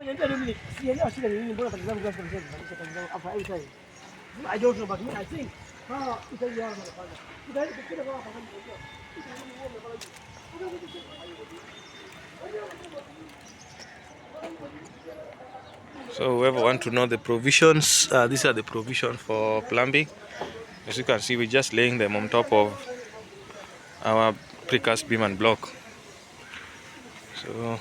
I don't know, but me, I think. So whoever want to know the provisions, these are the provisions for plumbing. As you can see, we're just laying them on top of our precast beam and block. So